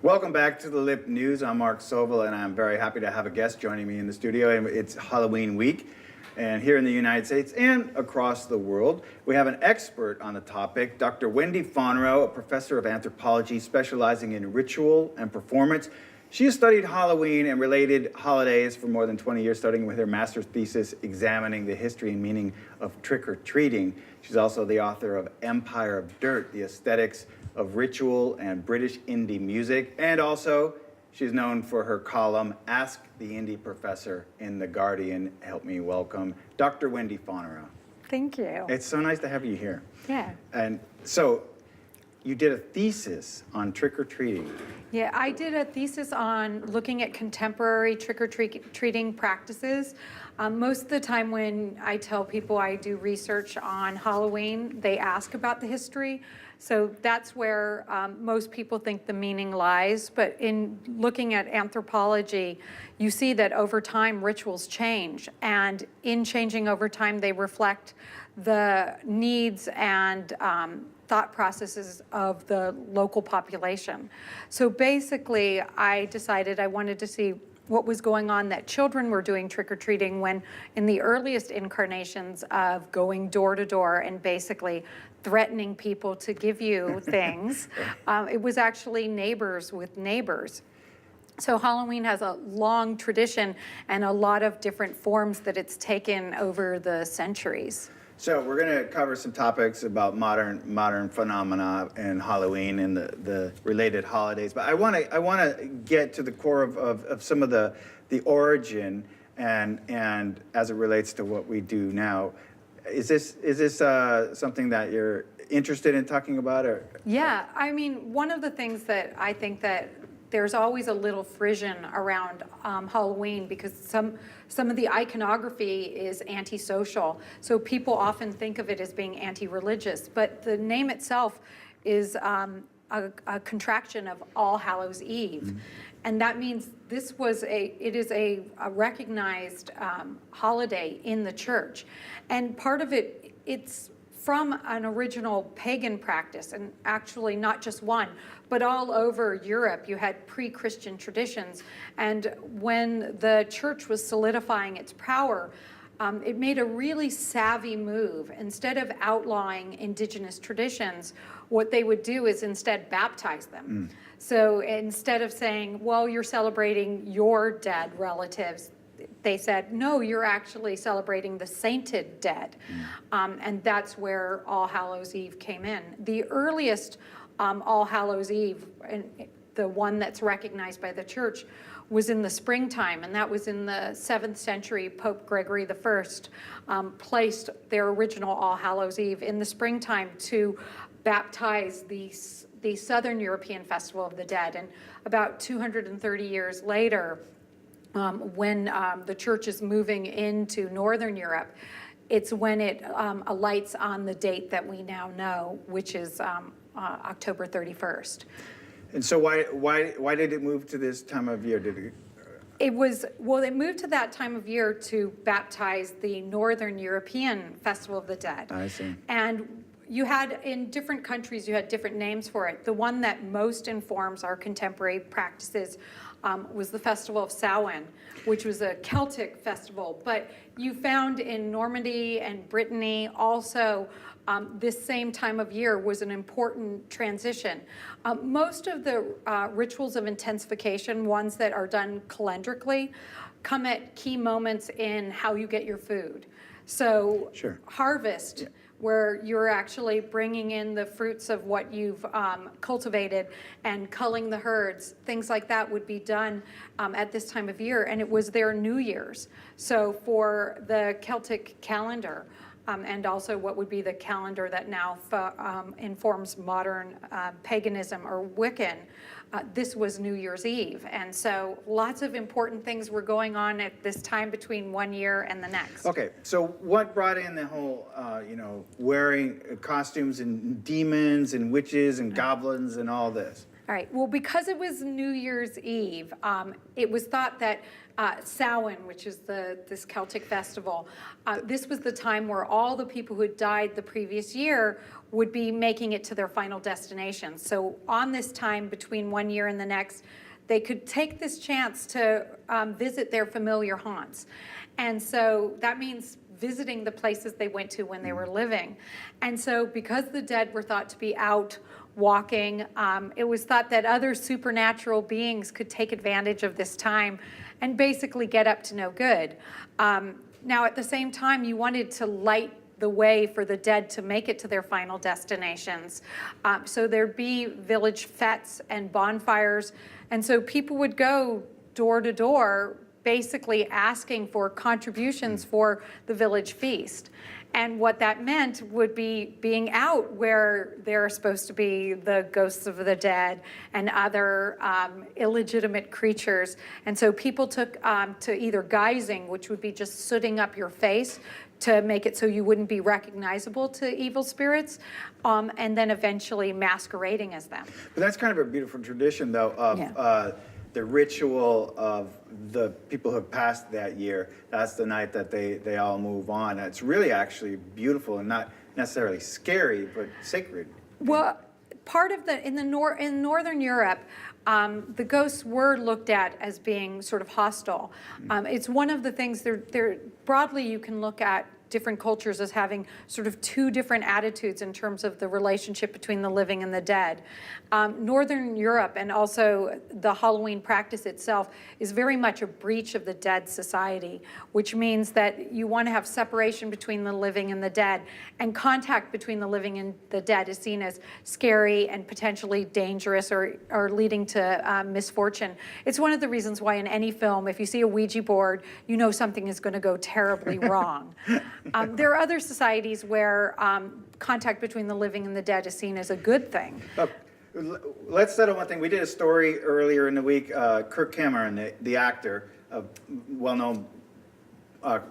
Welcome back to the Lip News. I'm Mark Sobel, and I'm very happy to have a guest joining me in the studio. And it's Halloween week, and here in the United States and across the world, we have an expert on the topic, Dr. Wendy Fonarow, a professor of anthropology specializing in ritual and performance. She has studied Halloween and related holidays for more than 20 years, starting with her master's thesis examining the history and meaning of trick-or-treating. She's also the author of Empire of Dirt, the aesthetics of ritual and British indie music. And also, she's known for her column, Ask the Indie Professor in The Guardian. Help me welcome Dr. Wendy Fonarow. Thank you. It's so nice to have you here. Yeah. And so, you did a thesis on trick-or-treating. Yeah, I did a thesis on looking at contemporary trick-or-treating practices. Most of the time when I tell people I do research on Halloween, they ask about the history. So that's where most people think the meaning lies. But in looking at anthropology, you see that over time rituals change. And in changing over time, they reflect the needs and thought processes of the local population. So basically, I decided I wanted to see what was going on, that children were doing trick-or-treating when in the earliest incarnations of going door to door and basically threatening people to give you things, it was actually neighbors with neighbors. So Halloween has a long tradition and a lot of different forms that it's taken over the centuries. So we're going to cover some topics about modern phenomena and Halloween and the related holidays. But I want to get to the core of some of the origin and as it relates to what we do now. Is this something that you're interested in talking about? Or? Yeah, I mean, one of the things that I think that there's always a little frisson around Halloween because some of the iconography is antisocial. So people often think of it as being anti-religious, but the name itself is a contraction of All Hallows Eve. Mm-hmm. And that means it is a recognized holiday in the church. And part of it's from an original pagan practice, and actually not just one, but all over Europe you had pre-Christian traditions. And when the church was solidifying its power, it made a really savvy move. Instead of outlawing indigenous traditions, what they would do is instead baptize them. So instead of saying, well, you're celebrating your dead relatives, they said, no, you're actually celebrating the sainted dead. And that's where All Hallows Eve came in. The earliest All Hallows Eve, and the one that's recognized by the church, was in the springtime, and that was in the 7th century. Pope Gregory I placed their original All Hallows Eve in the springtime to baptize the Southern European Festival of the Dead. And about 230 years later, when the church is moving into Northern Europe, it's when it alights on the date that we now know, which is October 31st. And so why did it move to this time of year? It moved to that time of year to baptize the Northern European Festival of the Dead. I see. And you had, in different countries, you had different names for it. The one that most informs our contemporary practices was the Festival of Samhain, which was a Celtic festival. But you found in Normandy and Brittany also this same time of year was an important transition. Most of the rituals of intensification, ones that are done calendrically, come at key moments in how you get your food. So sure. Harvest, yeah, where you're actually bringing in the fruits of what you've cultivated and culling the herds, things like that would be done at this time of year, and it was their New Year's. So for the Celtic calendar, and also what would be the calendar that now informs modern paganism or Wiccan, this was New Year's Eve. And so lots of important things were going on at this time between one year and the next. Okay, so what brought in the whole, wearing costumes and demons and witches and goblins and all this? All right, well, because it was New Year's Eve, it was thought that Samhain, which is this Celtic festival, this was the time where all the people who had died the previous year would be making it to their final destination. So on this time between one year and the next, they could take this chance to visit their familiar haunts. And so that means visiting the places they went to when they were living. And so because the dead were thought to be out walking, it was thought that other supernatural beings could take advantage of this time and basically get up to no good. Now, at the same time, you wanted to light the way for the dead to make it to their final destinations. So there'd be village fetes and bonfires. And so people would go door to door, basically asking for contributions for the village feast. And what that meant would be being out where there are supposed to be the ghosts of the dead and other illegitimate creatures. And so people took to either guising, which would be just sooting up your face to make it so you wouldn't be recognizable to evil spirits, and then eventually masquerading as them. But that's kind of a beautiful tradition, though, of the ritual of the people who have passed that year. That's the night that they all move on. It's really actually beautiful and not necessarily scary, but sacred. Well, part of in Northern Europe, the ghosts were looked at as being sort of hostile. It's one of the things they're broadly you can look at different cultures as having sort of two different attitudes in terms of the relationship between the living and the dead. Northern Europe and also the Halloween practice itself is very much a breach of the dead society, which means that you want to have separation between the living and the dead, and contact between the living and the dead is seen as scary and potentially dangerous or leading to misfortune. It's one of the reasons why in any film, if you see a Ouija board, you know something is going to go terribly wrong. There are other societies where contact between the living and the dead is seen as a good thing. Let's settle one thing. We did a story earlier in the week. Kirk Cameron, the actor, a well-known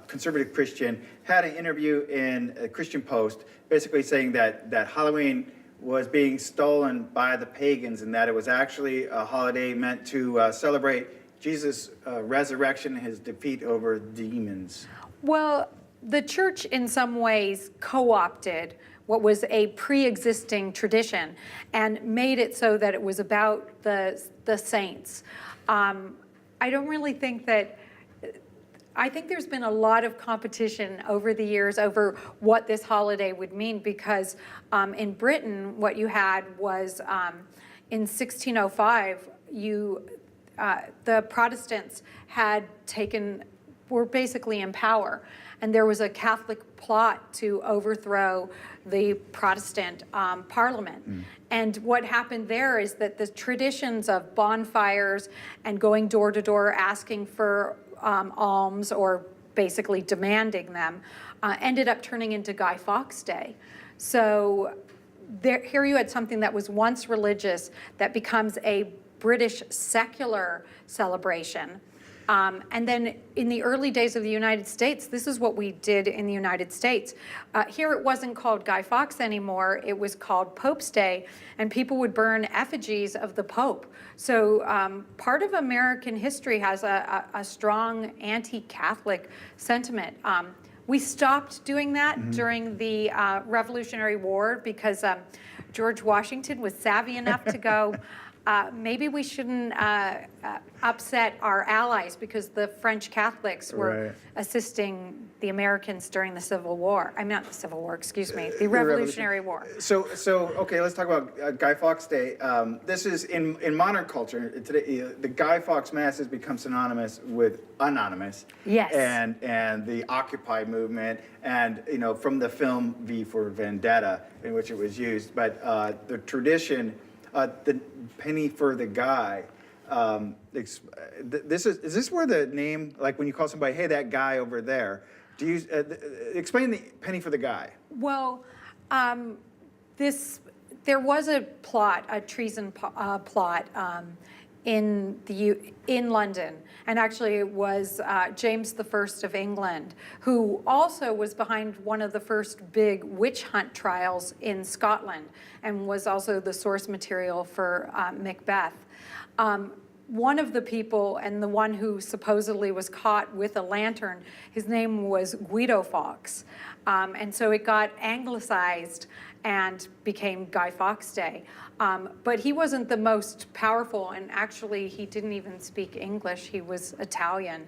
conservative Christian, had an interview in a Christian Post basically saying that Halloween was being stolen by the pagans and that it was actually a holiday meant to celebrate Jesus' resurrection and his defeat over demons. Well, the church in some ways co-opted what was a pre-existing tradition and made it so that it was about the saints. I don't really think that, I think there's been a lot of competition over the years over what this holiday would mean, because in Britain, what you had was in 1605, the Protestants were basically in power. And there was a Catholic plot to overthrow the Protestant parliament. And what happened there is that the traditions of bonfires and going door to door asking for alms or basically demanding them ended up turning into Guy Fawkes Day. So here you had something that was once religious that becomes a British secular celebration. And then in the early days of the United States, this is what we did in the United States. Here it wasn't called Guy Fawkes anymore, it was called Pope's Day, and people would burn effigies of the Pope. So part of American history has a strong anti-Catholic sentiment. We stopped doing that during the Revolutionary War because George Washington was savvy enough to go, maybe we shouldn't upset our allies, because the French Catholics were assisting the Americans during the Civil War. I'm not the Civil War, excuse me, the Revolutionary War. So okay, let's talk about Guy Fawkes Day. This is in modern culture today. The Guy Fawkes Mass has become synonymous with anonymous. Yes. And the Occupy movement, and from the film V for Vendetta, in which it was used. But the tradition. The penny for the guy. Is this where the name, like when you call somebody, hey, that guy over there? Do you explain the penny for the guy? Well, there was a plot, a treason plot, in London, and actually it was James I of England, who also was behind one of the first big witch hunt trials in Scotland, and was also the source material for Macbeth. One of the people, and the one who supposedly was caught with a lantern, his name was Guido Fawkes. And so it got anglicized and became Guy Fawkes Day. But he wasn't the most powerful, and actually he didn't even speak English, he was Italian.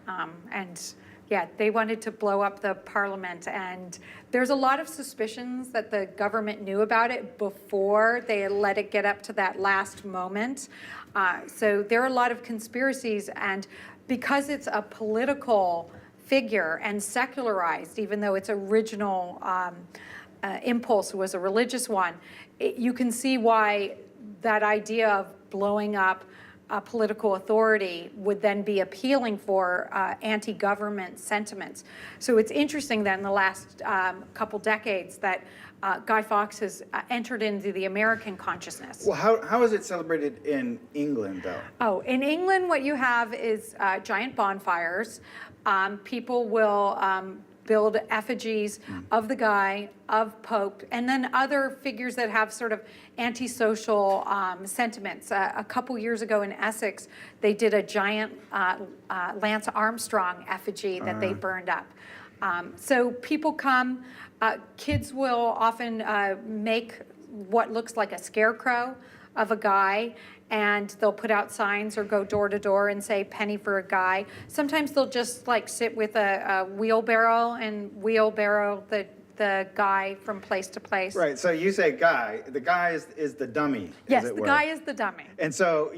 And yeah, they wanted to blow up the parliament, and there's a lot of suspicions that the government knew about it before they let it get up to that last moment. So there are a lot of conspiracies, and because it's a political figure and secularized, even though its original impulse was a religious one, you can see why that idea of blowing up political authority would then be appealing for anti-government sentiments. So it's interesting that in the last couple decades that Guy Fawkes has entered into the American consciousness. Well, how is it celebrated in England, though? Oh, in England, what you have is giant bonfires. People will build effigies of the guy, of Pope, and then other figures that have sort of antisocial sentiments. A couple years ago in Essex, they did a giant Lance Armstrong effigy that they burned up. So people come, kids will often make what looks like a scarecrow of a guy, and they'll put out signs or go door to door and say penny for a guy. Sometimes they'll just like sit with a wheelbarrow and wheelbarrow the guy from place to place. Right, so you say guy, the guy is the dummy, Yes, as it the were. guy is the dummy. And so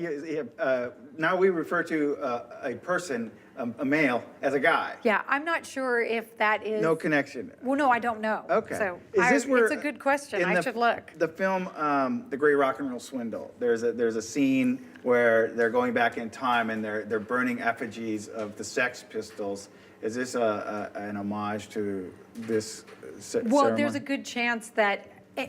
now we refer to a person, a male, as a guy. Yeah, I'm not sure if that is... No connection. Well, no, I don't know. Okay. So Is this where, it's a good question. I should look. The film, The Great Rock and Roll Swindle, there's a scene where they're going back in time and they're burning effigies of the Sex Pistols. Is this an homage to this Well, ceremony? there's a good chance that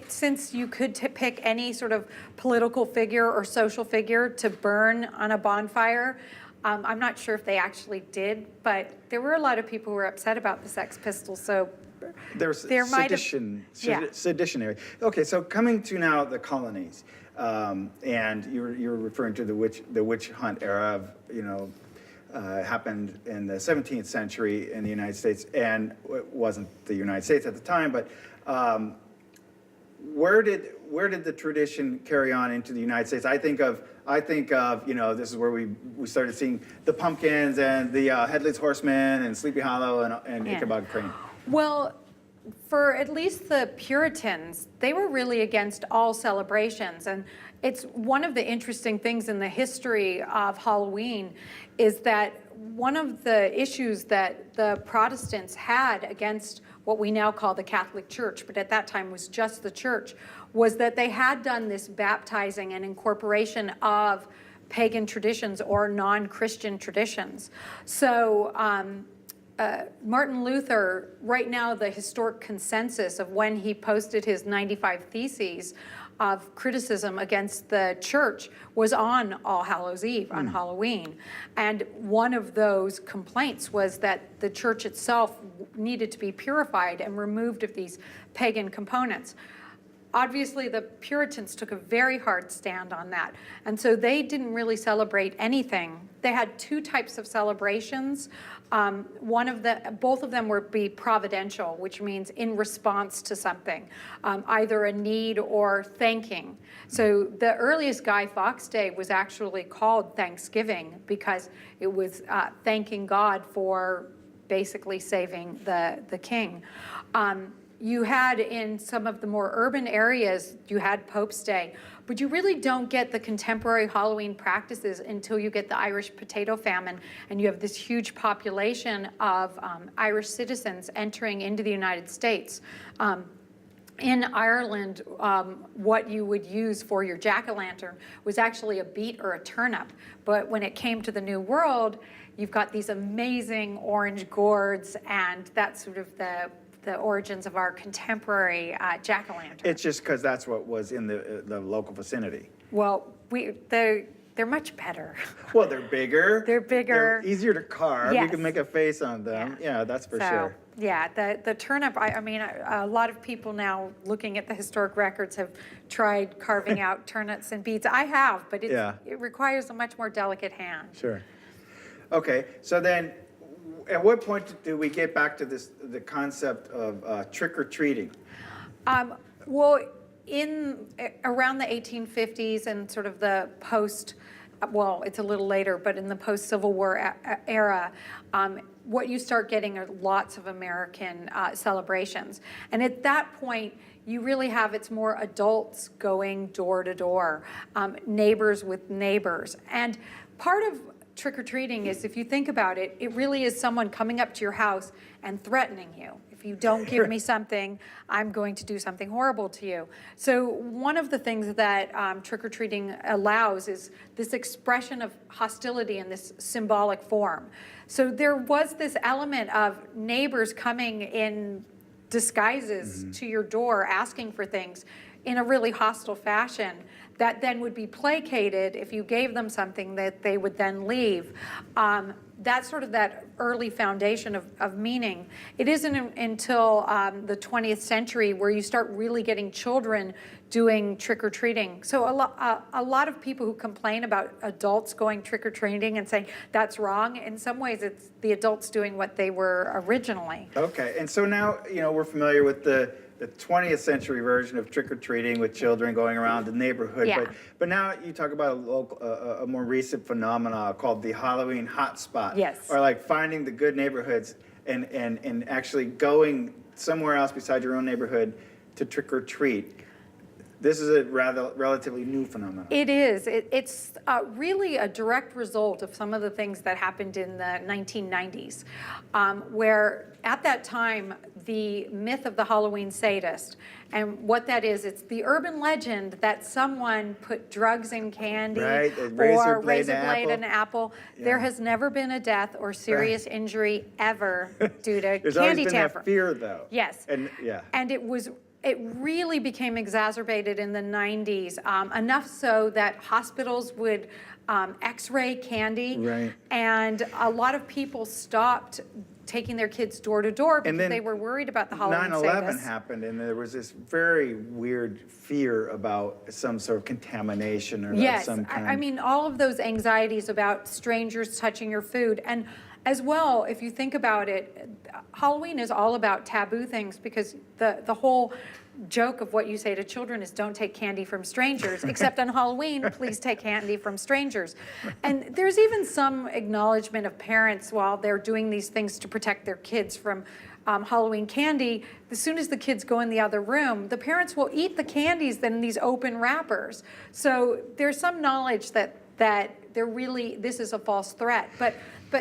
since you could pick any sort of political figure or social figure to burn on a bonfire, I'm not sure if they actually did, but there were a lot of people who were upset about the Sex Pistols, so there might have... Seditionary. Okay, so coming to now the colonies, and you're referring to the witch hunt era of, happened in the 17th century in the United States, and it wasn't the United States at the time, but where did the tradition carry on into the United States? I think of this is where we started seeing the pumpkins and the Headless Horseman and Sleepy Hollow and Ichabod Crane. Well, for at least the Puritans, they were really against all celebrations. And it's one of the interesting things in the history of Halloween is that one of the issues that the Protestants had against what we now call the Catholic Church, but at that time was just the church, was that they had done this baptizing and incorporation of pagan traditions or non-Christian traditions. So Martin Luther, right now the historic consensus of when he posted his 95 Theses of criticism against the church was on All Hallows Eve, on Halloween. And one of those complaints was that the church itself needed to be purified and removed of these pagan components. Obviously, the Puritans took a very hard stand on that. And so they didn't really celebrate anything. They had two types of celebrations. Both of them would be providential, which means in response to something, either a need or thanking. So the earliest Guy Fawkes Day was actually called Thanksgiving because it was thanking God for basically saving the king. You had in some of the more urban areas, you had Pope's Day, but you really don't get the contemporary Halloween practices until you get the Irish potato famine, and you have this huge population of Irish citizens entering into the United States. In Ireland, what you would use for your jack-o'-lantern was actually a beet or a turnip, but when it came to the New World, you've got these amazing orange gourds, and that's sort of the origins of our contemporary jack-o'-lantern. It's just because that's what was in the local vicinity. Well, the they're much better. Well, they're bigger. They're bigger. They're easier to carve. You Yes. can make a face on them. Yeah, that's for So, sure. yeah, the turnip, I mean, a lot of people now looking at the historic records have tried carving out turnips and beets. I have, but it requires a much more delicate hand. Sure. Okay, so then, at what point do we get back to the concept of trick-or-treating? Well, around the 1850s and sort of the well, it's a little later, but in the post-Civil War era, what you start getting are lots of American celebrations. And at that point, you really have, it's more adults going door to door, neighbors with neighbors. And part of trick-or-treating is, if you think about it, it really is someone coming up to your house and threatening you. If you don't give me something, I'm going to do something horrible to you. So one of the things that trick-or-treating allows is this expression of hostility in this symbolic form. So there was this element of neighbors coming in disguises to your door asking for things in a really hostile fashion that then would be placated if you gave them something that they would then leave. That's sort of that early foundation of meaning. It isn't until the 20th century where you start really getting children doing trick-or-treating. So a lot of people who complain about adults going trick-or-treating and saying that's wrong, in some ways it's the adults doing what they were originally. Okay, and so now, we're familiar with the 20th century version of trick-or-treating with children going around the neighborhood. Yeah. But now you talk about a more recent phenomena called the Halloween hotspot. Yes. Or like finding the good neighborhoods and actually going somewhere else beside your own neighborhood to trick-or-treat. This is a relatively new phenomenon. It is. It's really a direct result of some of the things that happened in the 1990s, where at that time, the myth of the Halloween sadist, and what that is, it's the urban legend that someone put drugs in candy or razor blade in an apple. Yeah. There has never been a death or serious injury ever due to There's candy always been tamper. That fear, though. Yes. And it really became exacerbated in the 90s, enough so that hospitals would x-ray candy, and a lot of people stopped taking their kids door to door because they were worried about the Halloween sadist. 9/11 happened, and there was this very weird fear about some sort of contamination or some kind. I mean, all of those anxieties about strangers touching your food. And as well, if you think about it, Halloween is all about taboo things, because the whole joke of what you say to children is don't take candy from strangers, except on Halloween, please take candy from strangers. And there's even some acknowledgement of parents while they're doing these things to protect their kids from Halloween candy. As soon as the kids go in the other room, the parents will eat the candies in these open wrappers. So there's some knowledge that this is a false threat. But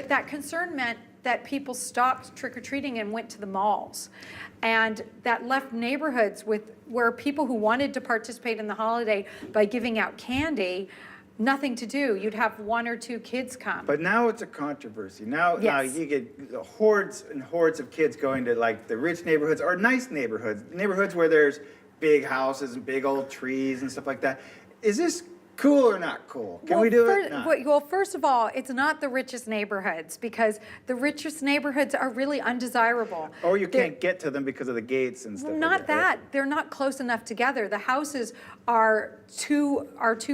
that concern meant that people stopped trick-or-treating and went to the malls. And that left neighborhoods where people who wanted to participate in the holiday by giving out candy, nothing to do. You'd have one or two kids come. But now it's a controversy. Now you get hordes and hordes of kids going to like the rich neighborhoods or nice neighborhoods where there's big houses and big old trees and stuff like that. Is this cool or not cool? Can we do it? Well, first of all, it's not the richest neighborhoods, because the richest neighborhoods are really undesirable. Or you can't get to them because of the gates and stuff. Not that. They're not close enough together. The houses are too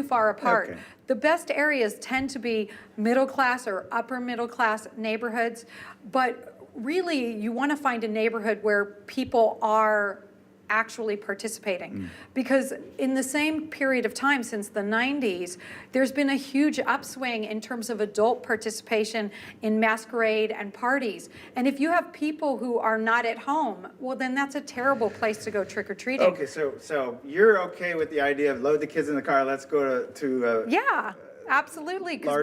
far apart. Okay. The best areas tend to be middle class or upper middle class neighborhoods, but really you want to find a neighborhood where people are actually participating. Because in the same period of time since the 90s, there's been a huge upswing in terms of adult participation in masquerade and parties. And if you have people who are not at home, well, then that's a terrible place to go trick-or-treating. Okay, so you're okay with the idea of load the kids in the car, let's go to yeah. Absolutely, because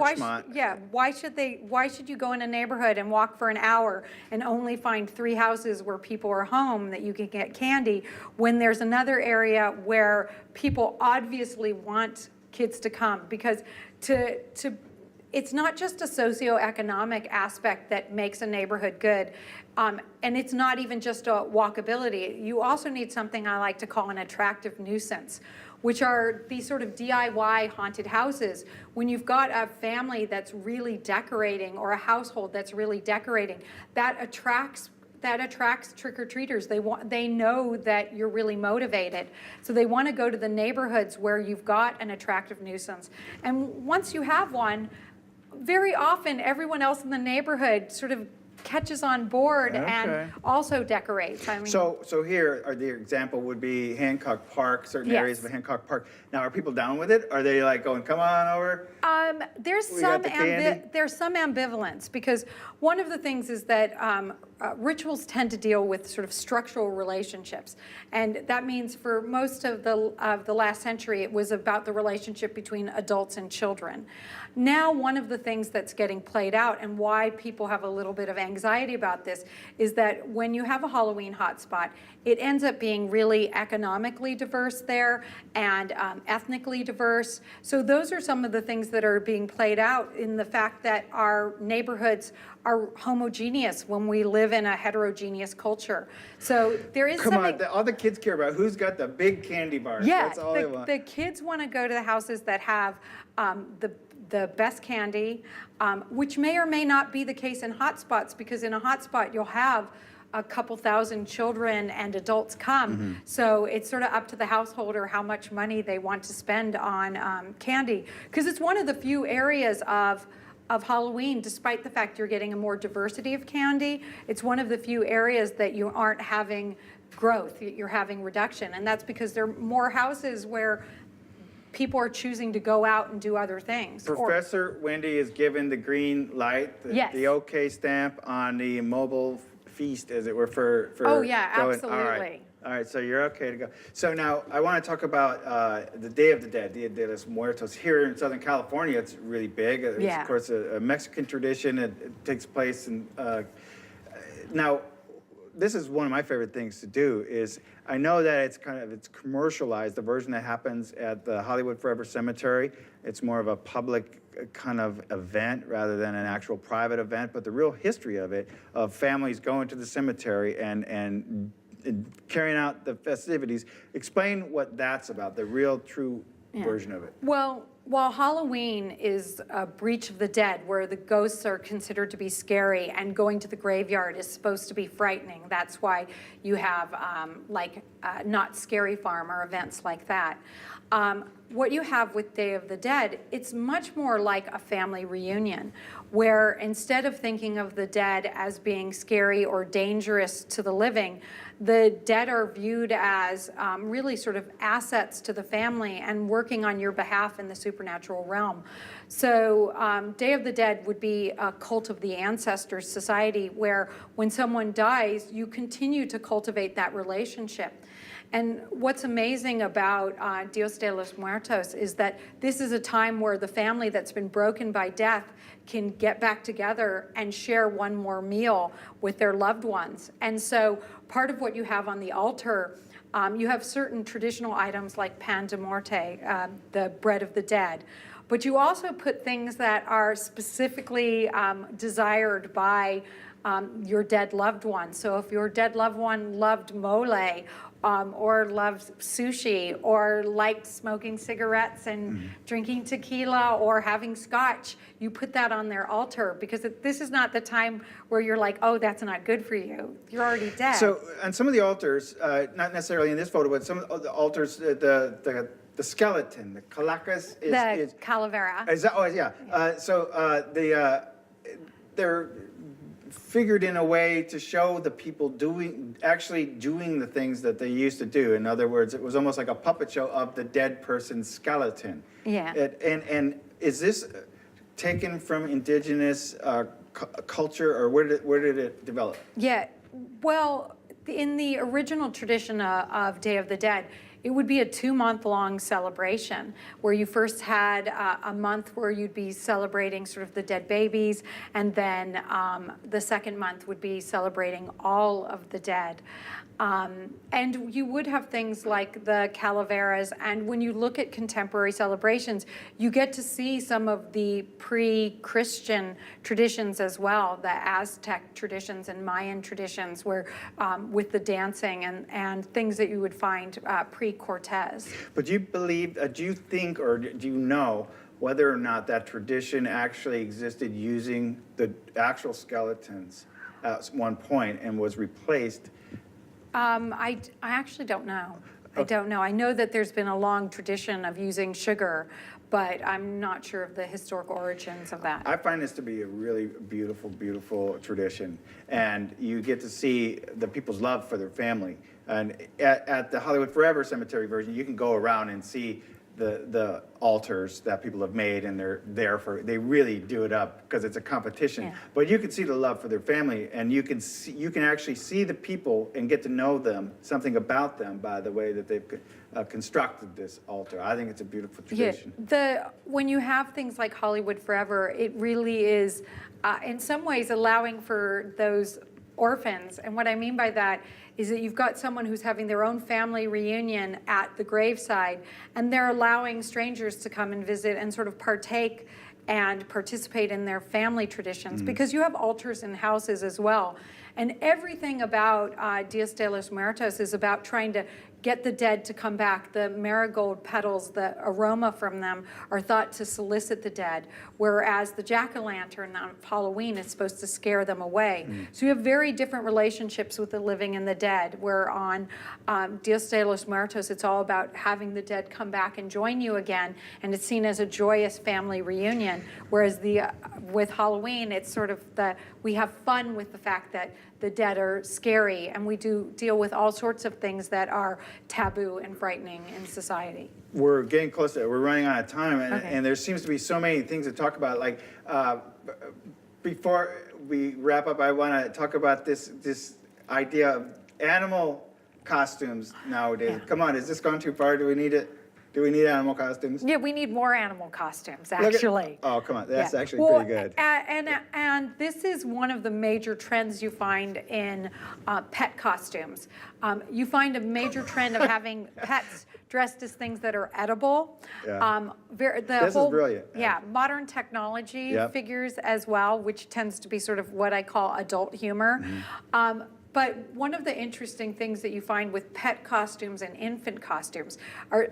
why should you go in a neighborhood and walk for an hour and only find 3 houses where people are home that you can get candy, when there's another area where people obviously want kids to come? Because it's not just a socioeconomic aspect that makes a neighborhood good, and it's not even just a walkability. You also need something I like to call an attractive nuisance, which are these sort of DIY haunted houses. When you've got a family that's really decorating, or a household that's really decorating, that attracts trick-or-treaters. They know that you're really motivated. So they want to go to the neighborhoods where you've got an attractive nuisance. And once you have one, very often everyone else in the neighborhood sort of catches on board and also decorates. I mean, so here, the example would be Hancock Park, certain areas of Hancock Park. Now, are people down with it? Are they like going, come on over? There's some ambivalence, because one of the things is that rituals tend to deal with sort of structural relationships, and that means for most of the last century it was about the relationship between adults and children. Now, one of the things that's getting played out, and why people have a little bit of anxiety about this, is that when you have a Halloween hotspot, it ends up being really economically diverse there, and ethnically diverse. So those are some of the things that are being played out in the fact that our neighborhoods are homogeneous when we live in a heterogeneous culture. So there is all the kids care about who's got the big candy bars. Yeah, that's all they want. The kids want to go to the houses that have the best candy, which may or may not be the case in hotspots, because in a hotspot you'll have a couple thousand children and adults come. So it's sort of up to the householder how much money they want to spend on candy, because it's one of the few areas of Halloween, despite the fact you're getting a more diversity of candy, it's one of the few areas that you aren't having growth, you're having reduction. And that's because there are more houses where people are choosing to go out and do other things. Professor Wendy is given the green light, the OK stamp on the mobile feast, as it were, for oh yeah, going. absolutely. All right, so you're okay to go. So now I want to talk about the Day of the Dead, Dia de los Muertos. Here in Southern California, it's really big. It's, of course, a Mexican tradition. It takes place in, now, this is one of my favorite things to do. Is I know that it's commercialized, the version that happens at the Hollywood Forever Cemetery. It's more of a public kind of event rather than an actual private event, but the real history of it, of families going to the cemetery and carrying out the festivities. Explain what that's about, the real, true version of it. Well, while Halloween is a breach of the dead, where the ghosts are considered to be scary and going to the graveyard is supposed to be frightening, that's why you have Not Scary Farm or events like that. What you have with Day of the Dead, it's much more like a family reunion, where instead of thinking of the dead as being scary or dangerous to the living, the dead are viewed as really sort of assets to the family and working on your behalf in the supernatural realm. So Day of the Dead would be a cult of the ancestors society, where when someone dies, you continue to cultivate that relationship. And what's amazing about Dios de los Muertos is that this is a time where the family that's been broken by death can get back together and share one more meal with their loved ones. And so part of what you have on the altar, you have certain traditional items like pan de muerte, the bread of the dead. But you also put things that are specifically desired by your dead loved one. So if your dead loved one loved mole, or loved sushi, or liked smoking cigarettes and drinking tequila or having scotch, you put that on their altar, because this is not the time where you're like, oh, that's not good for you. You're already dead. So on some of the altars, not necessarily in this photo, but some of the altars, the skeleton, the calacas is calavera. Is that, oh, yeah. They're figured in a way to show the people actually doing the things that they used to do. In other words, it was almost like a puppet show of the dead person's skeleton. Yeah. And is this taken from indigenous culture, or where did it develop? Yeah, well, in the original tradition of Day of the Dead, it would be a 2-month-long celebration, where you first had a month where you'd be celebrating sort of the dead babies, and then the second month would be celebrating all of the dead. And you would have things like the calaveras, and when you look at contemporary celebrations, you get to see some of the pre-Christian traditions as well, the Aztec traditions and Mayan traditions, where with the dancing and things that you would find pre-Christian. Cortez. But do you believe, do you think, or do you know whether or not that tradition actually existed using the actual skeletons at one point and was replaced? I actually don't know. I don't know. I know that there's been a long tradition of using sugar, but I'm not sure of the historic origins of that. I find this to be a really beautiful, beautiful tradition. And you get to see the people's love for their family. And at the Hollywood Forever Cemetery version, you can go around and see the altars that people have made, and they're there for, they really do it up because it's a competition. Yeah. But you can see the love for their family, and you can see, you can actually see the people and get to know them, something about them by the way that they've constructed this altar. I think it's a beautiful tradition. Yeah, when you have things like Hollywood Forever, it really is, in some ways, allowing for those orphans. And what I mean by that is that you've got someone who's having their own family reunion at the graveside, and they're allowing strangers to come and visit and sort of partake and participate in their family traditions, because you have altars in houses as well. And everything about Dias de los Muertos is about trying to get the dead to come back. The marigold petals, the aroma from them are thought to solicit the dead, whereas the jack-o'-lantern on Halloween is supposed to scare them away. So you have very different relationships with the living and the dead, where on Dias de los Muertos, it's all about having the dead come back and join you again, and it's seen as a joyous family reunion, whereas with Halloween, it's sort of we have fun with the fact that the dead are scary, and we do deal with all sorts of things that are taboo and frightening in society. We're getting close to it. We're running out of time, and, Okay. and there seems to be so many things to talk about. Like, before we wrap up, I want to talk about this idea of animal costumes nowadays. Yeah. Come on, has this gone too far? Do we need it? Do we need animal costumes? Yeah, we need more animal costumes, Look at- actually. oh, come on, that's Yeah. actually Well, pretty good. And this is one of the major trends you find in pet costumes. You find a major trend of having pets dressed as things that are edible. Yeah. This is brilliant, Yeah, modern technology Yep. figures as well, which tends to be sort of what I call adult humor. But one of the interesting things that you find with pet costumes and infant costumes are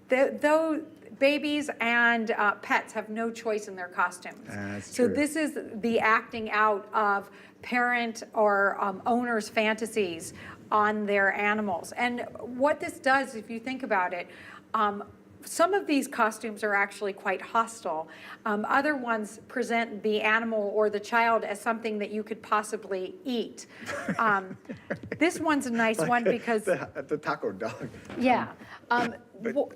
though babies and pets have no choice in their costumes. That's So true. this is the acting out of parent or owner's fantasies on their animals. And what this does, if you think about it, some of these costumes are actually quite hostile. Other ones present the animal or the child as something that you could possibly eat. This one's a nice one because the taco dog. yeah.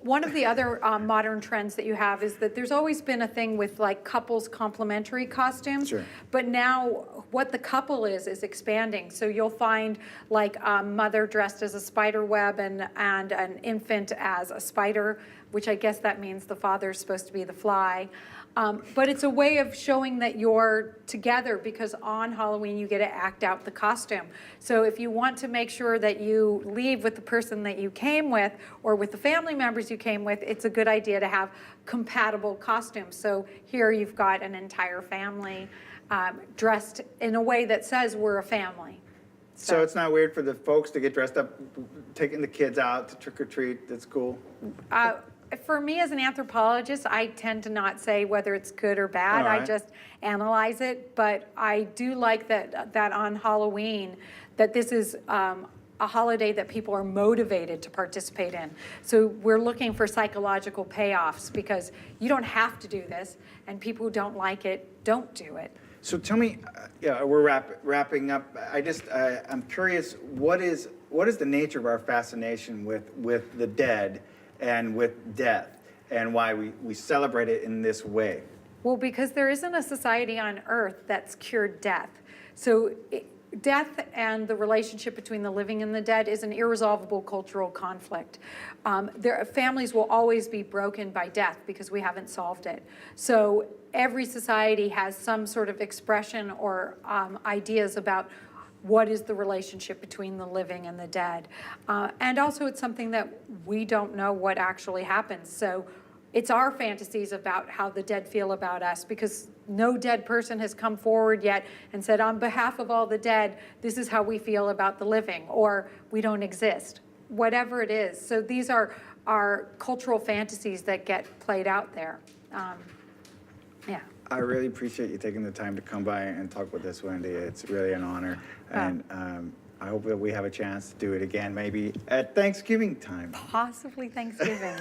One of the other modern trends that you have is that there's always been a thing with like couples complementary costumes. Sure. But now what the couple is expanding. So you'll find like a mother dressed as a spider web and an infant as a spider, which I guess that means the father's supposed to be the fly. But it's a way of showing that you're together, because on Halloween you get to act out the costume. So if you want to make sure that you leave with the person that you came with or with the family members you came with, it's a good idea to have compatible costumes. So here you've got an entire family dressed in a way that says we're a family. So it's not weird for the folks to get dressed up, taking the kids out to trick or treat. That's cool. For me as an anthropologist, I tend to not say whether it's good or bad. All right. I just analyze it. But I do like that on Halloween, that this is a holiday that people are motivated to participate in. So we're looking for psychological payoffs, because you don't have to do this, and people who don't like it don't do it. So tell me, yeah, we're wrapping up. I'm curious, what is the nature of our fascination with the dead and with death, and why we celebrate it in this way? Well, because there isn't a society on earth that's cured death. So death and the relationship between the living and the dead is an irresolvable cultural conflict. Families will always be broken by death because we haven't solved it. So every society has some sort of expression or ideas about what is the relationship between the living and the dead. And also it's something that we don't know what actually happens. So it's our fantasies about how the dead feel about us, because no dead person has come forward yet and said, on behalf of all the dead, this is how we feel about the living, or we don't exist. whatever it is. So these are cultural fantasies that get played out there. Yeah. I really appreciate you taking the time to come by and talk with us, Wendy. It's really an honor. And I hope that we have a chance to do it again, maybe at Thanksgiving time. Possibly Thanksgiving.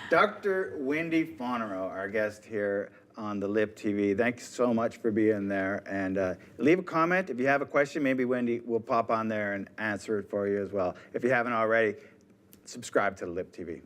Dr. Wendy Fonarow, our guest here on the Lip TV. Thanks so much for being there. And leave a comment. If you have a question, maybe Wendy will pop on there and answer it for you as well. If you haven't already, subscribe to the Lip TV.